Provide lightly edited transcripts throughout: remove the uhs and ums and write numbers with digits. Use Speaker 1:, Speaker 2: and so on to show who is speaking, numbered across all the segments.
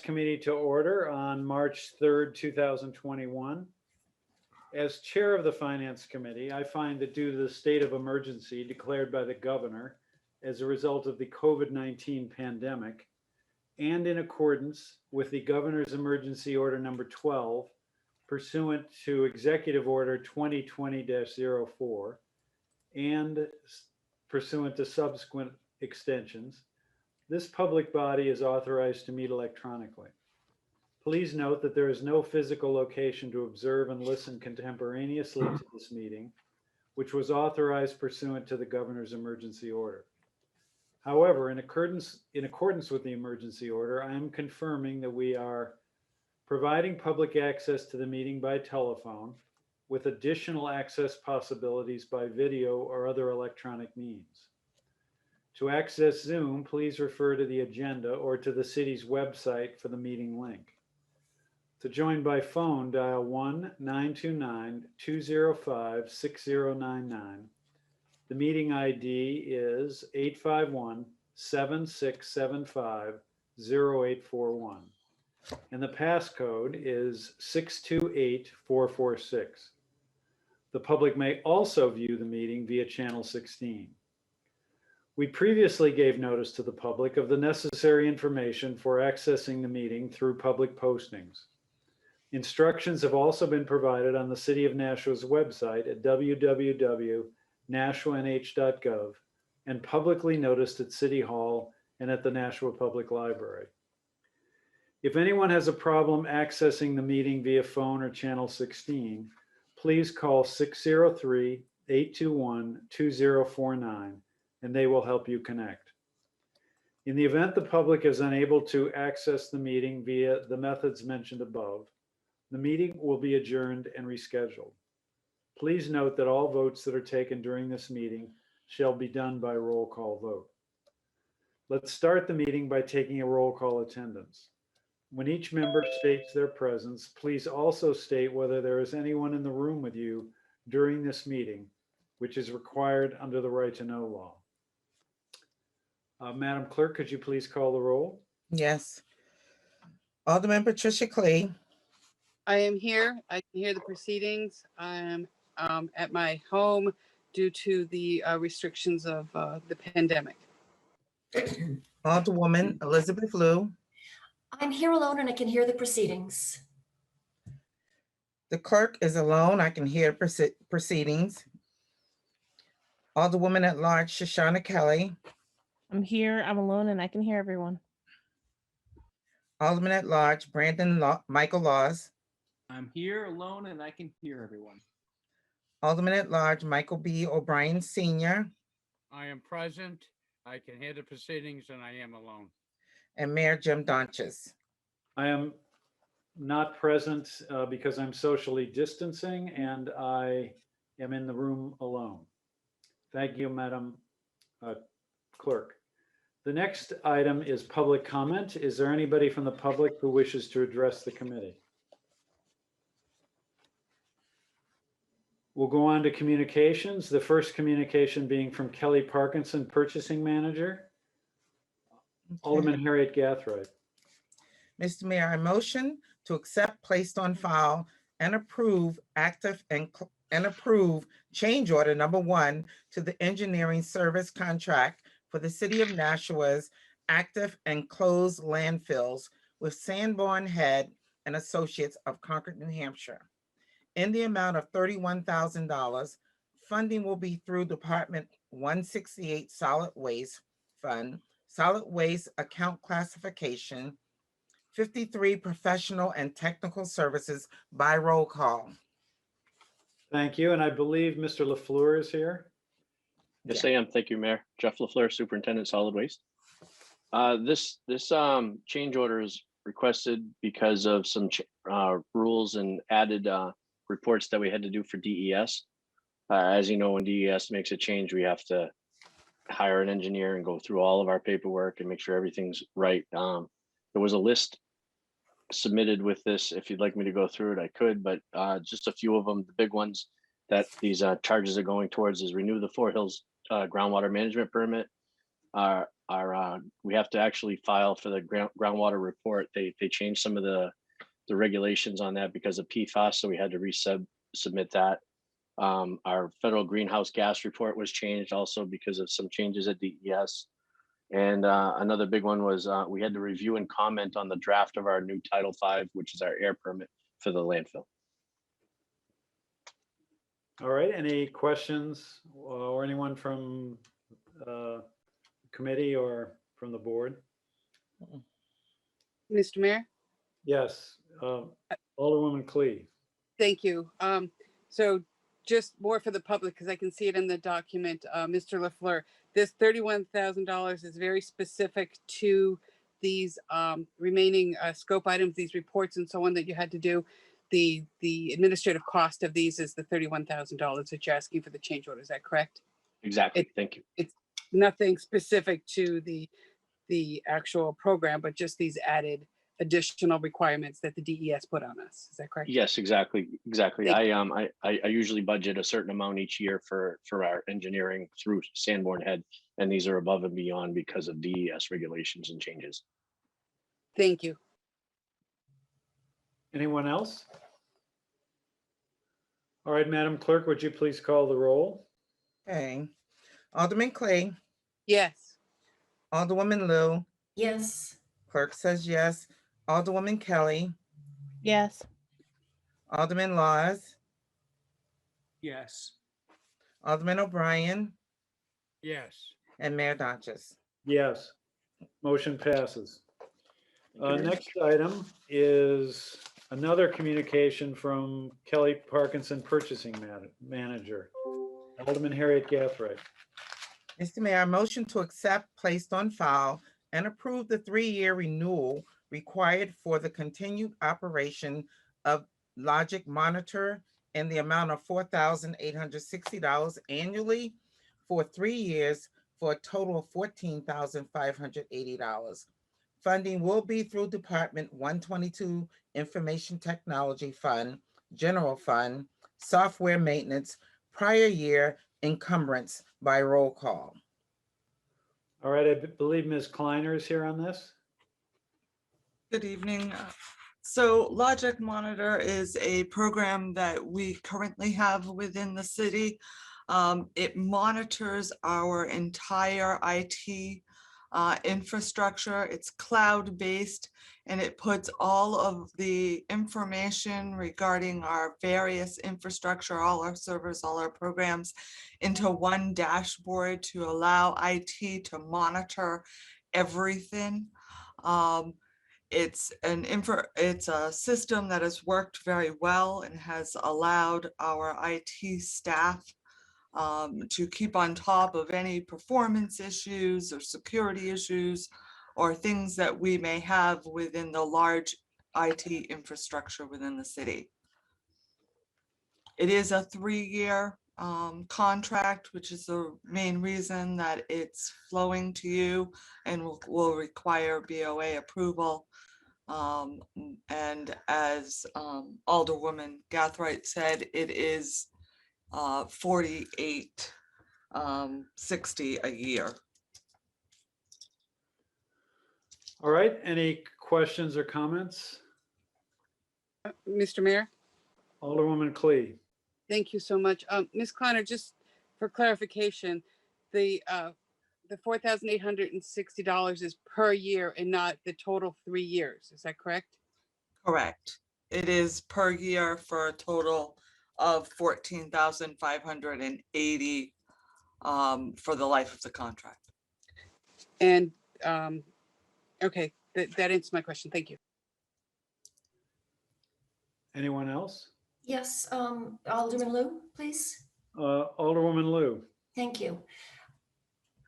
Speaker 1: Committee to order on March 3rd, 2021. As chair of the Finance Committee, I find that due to the state of emergency declared by the governor as a result of the COVID-19 pandemic, and in accordance with the governor's emergency order number 12, pursuant to Executive Order 2020-04, and pursuant to subsequent extensions, this public body is authorized to meet electronically. Please note that there is no physical location to observe and listen contemporaneously to this meeting, which was authorized pursuant to the governor's emergency order. However, in accordance with the emergency order, I am confirming that we are providing public access to the meeting by telephone with additional access possibilities by video or other electronic means. To access Zoom, please refer to the agenda or to the city's website for the meeting link. To join by phone, dial 1-929-205-6099. The meeting ID is 851-7675-0841. And the passcode is 628446. The public may also view the meeting via channel 16. We previously gave notice to the public of the necessary information for accessing the meeting through public postings. Instructions have also been provided on the City of Nashua's website at www.nashuanh.gov and publicly noticed at City Hall and at the Nashua Public Library. If anyone has a problem accessing the meeting via phone or channel 16, please call 603-821-2049 and they will help you connect. In the event the public is unable to access the meeting via the methods mentioned above, the meeting will be adjourned and rescheduled. Please note that all votes that are taken during this meeting shall be done by roll call vote. Let's start the meeting by taking a roll call attendance. When each member states their presence, please also state whether there is anyone in the room with you during this meeting, which is required under the right to know law. Madam Clerk, could you please call the roll?
Speaker 2: Yes. Alderman Patricia Clay.
Speaker 3: I am here. I can hear the proceedings. I am at my home due to the restrictions of the pandemic.
Speaker 2: Alderwoman Elizabeth Liu.
Speaker 4: I'm here alone and I can hear the proceedings.
Speaker 2: The clerk is alone. I can hear proceedings. Alderwoman at large Shoshanna Kelly.
Speaker 5: I'm here. I'm alone and I can hear everyone.
Speaker 2: Alderman at large Michael Laws.
Speaker 6: I'm here alone and I can hear everyone.
Speaker 2: Alderman at large Michael B. O'Brien Sr.
Speaker 7: I am present. I can hear the proceedings and I am alone.
Speaker 2: And Mayor Jim Donches.
Speaker 1: I am not present because I'm socially distancing and I am in the room alone. Thank you, Madam Clerk. The next item is public comment. Is there anybody from the public who wishes to address the committee? We'll go on to communications. The first communication being from Kelly Parkinson, Purchasing Manager.
Speaker 2: Okay.
Speaker 1: Alderman Harriet Gathright.
Speaker 2: Mr. Mayor, I motion to accept, placed on file, and approve approve change order number 1 to the engineering service contract for the City of Nashua's active and closed landfills with Sanborn Head and Associates of Concord, New Hampshire, in the amount of $31,000. Funding will be through Department 168 Solid Waste Fund, Solid Waste Account Classification, 53 Professional and Technical Services by roll call.
Speaker 1: Thank you. And I believe Mr. LaFleur is here.
Speaker 8: Yes, I am. Thank you, Mayor. Jeff LaFleur, Superintendent Solid Waste. This change order is requested because of some rules and added reports that we had to do for DES. As you know, when DES makes a change, we have to hire an engineer and go through all of our paperwork and make sure everything's right. There was a list submitted with this. If you'd like me to go through it, I could, but just a few of them, the big ones that these charges are going towards is renew the Four Hills groundwater management permit, we have to actually file for the groundwater report. They changed some of the regulations on that because of PFAS, so we had to submit that. Our federal greenhouse gas report was changed also because of some changes at DES. And another big one was we had to review and comment on the draft of our new Title V, which is our air permit for the landfill.
Speaker 1: All right, any questions or anyone from committee or from the board?
Speaker 3: Mr. Mayor?
Speaker 1: Yes, Alderwoman Clee.
Speaker 3: Thank you. So just more for the public, because I can see it in the document, Mr. LaFleur, this $31,000 is very specific to these remaining scope items, these reports and so on that you had to do. The administrative cost of these is the $31,000 that you're asking for the change order. Is that correct?
Speaker 8: Exactly. Thank you.
Speaker 3: It's nothing specific to the actual program, but just these added additional requirements that the DES put on us. Is that correct?
Speaker 8: Yes, exactly.
Speaker 3: Thank
Speaker 8: I usually budget a certain amount each year for our engineering through Sanborn Head, and these are above and beyond because of DES regulations and changes.
Speaker 3: Thank you.
Speaker 1: Anyone else? All right, Madam Clerk, would you please call the roll?
Speaker 2: Okay. Alderman Clay,
Speaker 3: Yes.
Speaker 2: Alderwoman Lou,
Speaker 4: Yes.
Speaker 2: clerk says yes. Alderwoman Kelly,
Speaker 5: Yes.
Speaker 2: Alderman Laws,
Speaker 6: Yes.
Speaker 2: Alderman O'Brien,
Speaker 7: Yes.
Speaker 2: and Mayor Dodges.
Speaker 1: Yes, motion passes.
Speaker 8: Thank you.
Speaker 1: Next item is another communication from Kelly Parkinson, Purchasing Manager. Alderman Harriet Gathright.
Speaker 2: Mr. Mayor, I motion to accept, placed on file, and approve the 3-year renewal required for the continued operation of Logic Monitor in the amount of $4,860 annually for 3 years for a total of $14,580. Funding will be through Department 122 Information Technology Fund, General Fund, Software Maintenance, prior year encumbrance by roll call.
Speaker 1: All right, I believe Ms. Kleiner is here on this.
Speaker 9: Good evening. So Logic Monitor is a program that we currently have within the city. It monitors our entire IT infrastructure. It's cloud-based, and it puts all of the information regarding our various infrastructure, all our servers, all our programs, into one dashboard to allow IT to monitor everything. It's a system that has worked very well and has allowed our IT staff to keep on top of any performance issues or security issues or things that we may have within the large IT infrastructure within the city. It is a 3-year contract, which is the main reason that it's flowing to you and will require BOA approval. And as Alderwoman Gathright said, it is $48.60 a year.
Speaker 1: All right, any questions or comments?
Speaker 3: Mr. Mayor?
Speaker 1: Alderwoman Clee.
Speaker 3: Thank you so much. Ms. Kleiner, just for clarification, the $4,860 is per year and not the total 3 years. Is that correct?
Speaker 9: Correct. It is per year for a total of $14,580 for the life of the contract.
Speaker 3: And okay, that answers my question. Thank you.
Speaker 1: Anyone else?
Speaker 4: Yes, Alderman Lou, please.
Speaker 1: Alderwoman Lou.
Speaker 4: Thank you.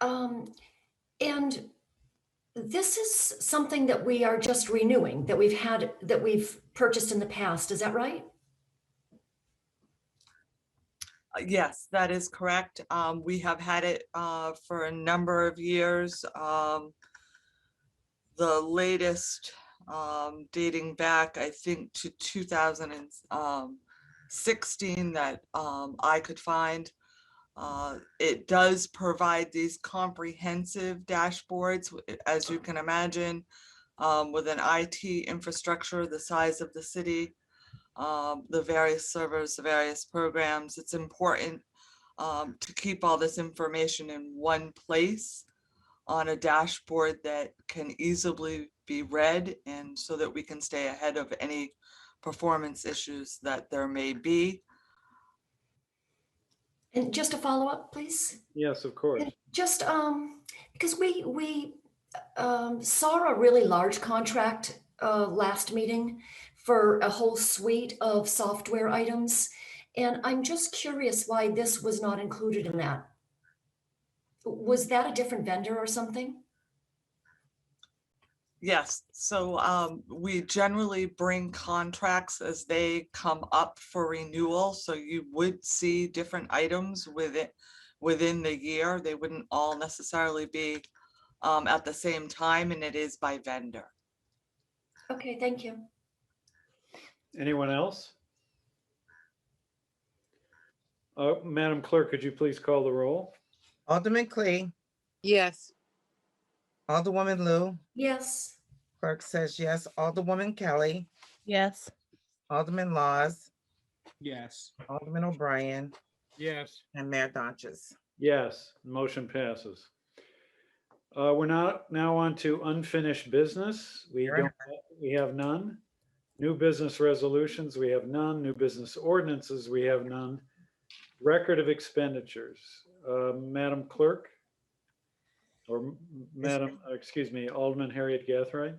Speaker 4: And this is something that we are just renewing, that we've purchased in the past. Is that right?
Speaker 9: Yes, that is correct. We have had it for a number of years. The latest dating back, I think, to 2016 that I could find It does provide these comprehensive dashboards, as you can imagine, with an IT infrastructure the size of the city, the various servers, the various programs. It's important to keep all this information in one place on a dashboard that can easily be read, and so that we can stay ahead of any performance issues that there may be.
Speaker 4: And just a follow-up, please.
Speaker 1: Yes, of course.
Speaker 4: And just because we saw a really large contract last meeting for a whole suite of software items. And I'm just curious why this was not included in that. Was that a different vendor or something?
Speaker 9: Yes, so we generally bring contracts as they come up for renewal. So you would see different items within the year. They wouldn't all necessarily be at the same time, and it is by vendor.
Speaker 4: Okay, thank you.
Speaker 1: Anyone else? Madam Clerk, could you please call the roll?
Speaker 2: Alderman Clee,
Speaker 3: Yes.
Speaker 2: Alderwoman Lou,
Speaker 4: Yes.
Speaker 2: clerk says yes. Alderwoman Kelly,
Speaker 5: Yes.
Speaker 2: Alderman Laws,
Speaker 6: Yes.
Speaker 2: Alderman O'Brien,
Speaker 7: Yes.
Speaker 2: and Mayor Donches.
Speaker 1: Yes, motion passes. We're now on to unfinished business.
Speaker 2: Sure.
Speaker 1: We have none. New business resolutions, we have none. New business ordinances, we have none. Record of expenditures. Madam Clerk, or excuse me, Alderman Harriet Gathright.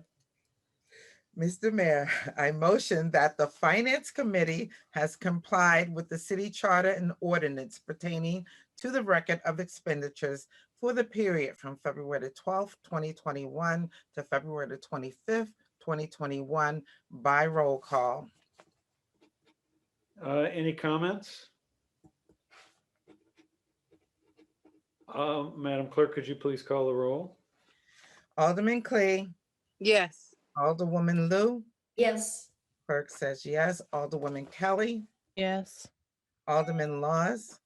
Speaker 2: Mr. Mayor, I motion that the Finance Committee has complied with the city charter and ordinance pertaining to the record of expenditures for the period from February the 12th, 2021 to February the 25th, 2021 by roll call.
Speaker 1: Any comments? Madam Clerk, could you please call the roll?
Speaker 2: Alderman Clee,
Speaker 3: Yes.
Speaker 2: Alderwoman Lou,
Speaker 4: Yes.
Speaker 2: clerk says yes. Alderwoman Kelly,
Speaker 5: Yes.
Speaker 2: Alderman Laws,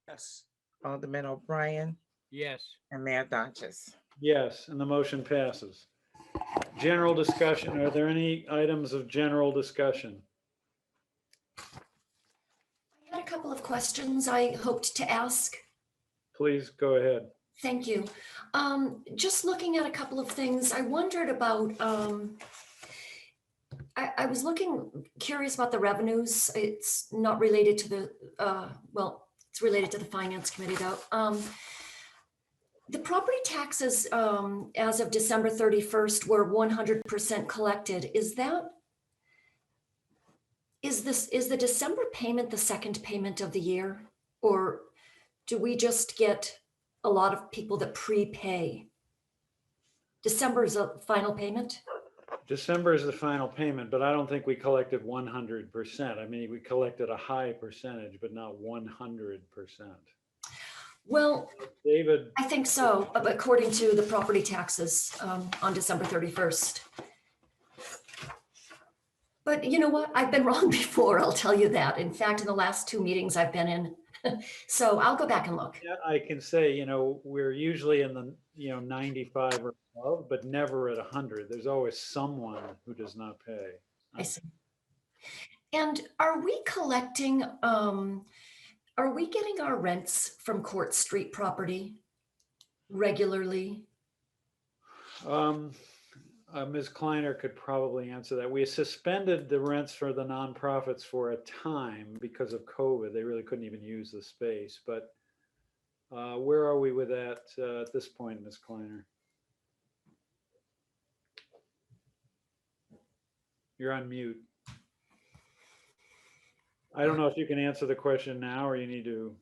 Speaker 6: Yes.
Speaker 2: Alderman O'Brien,
Speaker 7: Yes.
Speaker 2: and Mayor Donches.
Speaker 1: Yes, and the motion passes. General discussion. Are there any items of general discussion?
Speaker 4: I had a couple of questions I hoped to ask.
Speaker 1: Please go ahead.
Speaker 4: Thank you. Just looking at a couple of things, I wondered about, I was curious about the revenues. It's not related to the, well, it's related to the Finance Committee though. The property taxes as of December 31st were 100% collected. Is the December payment the second payment of the year? Or do we just get a lot of people that prepay? December is a final payment?
Speaker 1: December is the final payment, but I don't think we collected 100%. I mean, we collected a high percentage, but not 100%.
Speaker 4: Well,
Speaker 1: David,
Speaker 4: I think so, according to the property taxes on December 31st. But you know what? I've been wrong before, I'll tell you that. In fact, in the last two meetings I've been in. So I'll go back and look.
Speaker 1: yeah, I can say, we're usually in the, 95 or above, but never at 100. There's always someone who does not pay.
Speaker 4: I see. And are we collecting, are we getting our rents from Court Street property regularly?
Speaker 1: Ms. Kleiner could probably answer that. We suspended the rents for the nonprofits for a time because of COVID. They really couldn't even use the space. But where are we with that at this point, Ms. Kleiner? You're on mute. I don't know if you can answer the question now or you need to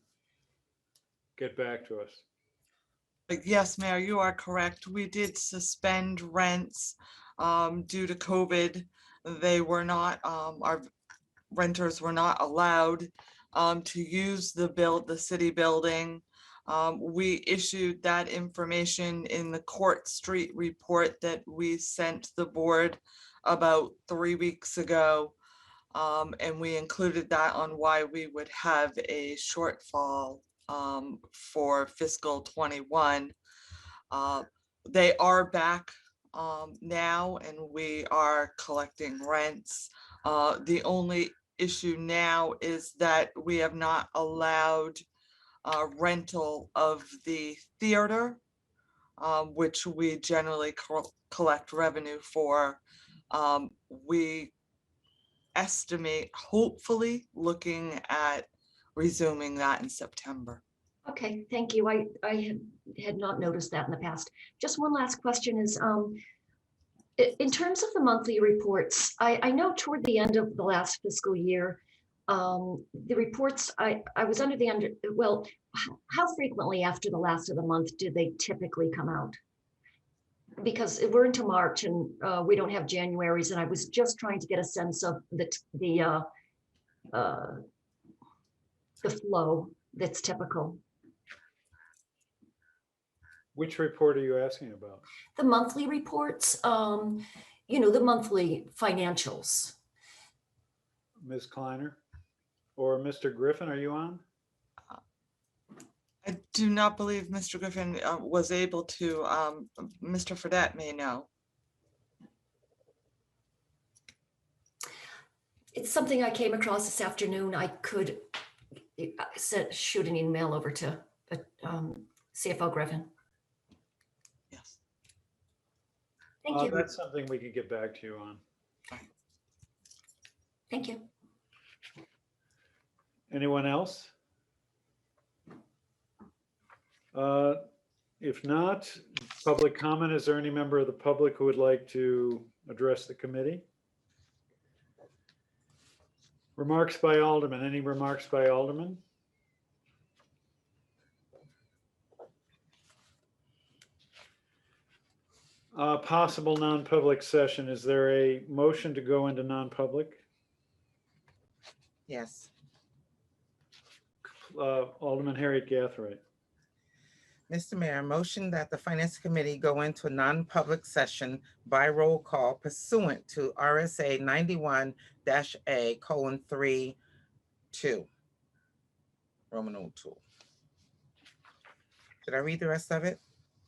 Speaker 1: get back to us.
Speaker 9: Yes, Mayor, you are correct. We did suspend rents due to COVID. They were not, our renters were not allowed to use the city building. We issued that information in the Court Street report that we sent the board about 3 weeks ago. And we included that on why we would have a shortfall for fiscal 21. They are back now, and we are collecting rents. The only issue now is that we have not allowed rental of the theater, which we generally collect revenue for. We estimate, hopefully, looking at resuming that in September.
Speaker 4: Okay, thank you. I had not noticed that in the past. Just one last question is, in terms of the monthly reports, I know toward the end of the last fiscal year, the reports, I was under the well, how frequently after the last of the month do they typically come out? Because we're into March and we don't have Januaries, and I was just trying to get a sense of the flow that's typical.
Speaker 1: Which report are you asking about?
Speaker 4: The monthly reports, you know, the monthly financials.
Speaker 1: Ms. Kleiner or Mr. Griffin, are you on?
Speaker 9: I do not believe Mr. Griffin was able to. Mr. Fredette may know.
Speaker 4: It's something I came across this afternoon. I could shoot an email over to CFO Griffin.
Speaker 9: Yes.
Speaker 4: Thank you.
Speaker 1: That's something we could get back to you on.
Speaker 4: Thank you.
Speaker 1: Anyone else? If not, public comment, is there any member of the public who would like to address the committee? Remarks by Alderman. Any remarks by Alderman? Possible non-public session. Is there a motion to go into non-public?
Speaker 2: Yes.
Speaker 1: Alderman Harriet Gathright.
Speaker 2: Mr. Mayor, motion that the Finance Committee go into a non-public session by roll call pursuant to RSA 91-A:3, 2, Roman numeral 2. Did I read the rest of it?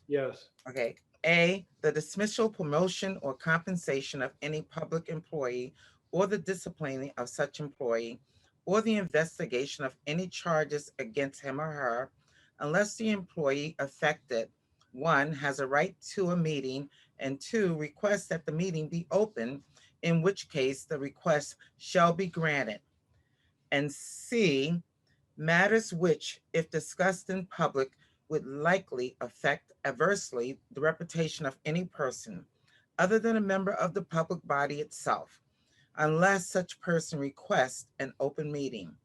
Speaker 1: Yes.
Speaker 2: Okay. A, the dismissal, promotion, or compensation of any public employee, or the disciplining of such employee, or the investigation of any charges against him or her, unless the employee affected, 1, has a right to a meeting, and 2, requests that the meeting be open, in which case the request shall be granted. And C, matters which, if discussed in public, would likely affect adversely the reputation of any person other than a member of the public body itself, unless such person requests an open meeting.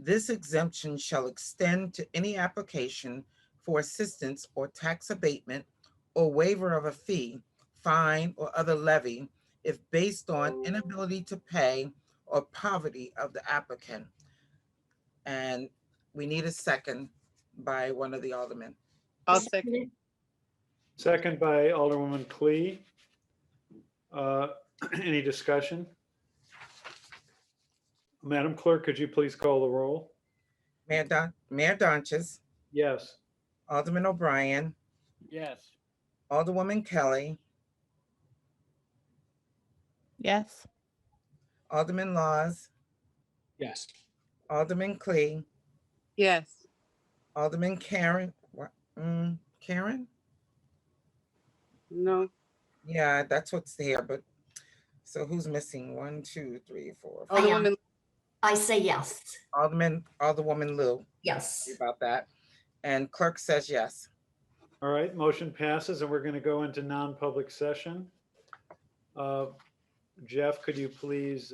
Speaker 2: This exemption shall extend to any application for assistance or tax abatement or waiver of a fee, fine, or other levy if based on inability to pay or poverty of the applicant. And we need a second by one of the aldermen.
Speaker 3: I'll second.
Speaker 1: Second by Alderwoman Clee. Any discussion? Madam Clerk, could you please call the roll?
Speaker 2: Mayor Donches,
Speaker 1: Yes.
Speaker 2: Alderman O'Brien,
Speaker 7: Yes.
Speaker 2: Alderwoman Kelly,
Speaker 5: Yes.
Speaker 2: Alderman Laws,
Speaker 6: Yes.
Speaker 2: Alderman Clee,
Speaker 3: Yes.
Speaker 2: Alderman Karen. Karen?
Speaker 3: No.
Speaker 2: Yeah, that's what's there, but so who's missing? 1, 2, 3, 4, 5.
Speaker 3: Alderwoman,
Speaker 4: I say yes.
Speaker 2: Alderwoman Lou.
Speaker 4: Yes.
Speaker 2: Sorry about that. And clerk says yes.
Speaker 1: All right, motion passes, and we're going to go into non-public session. Jeff, could you please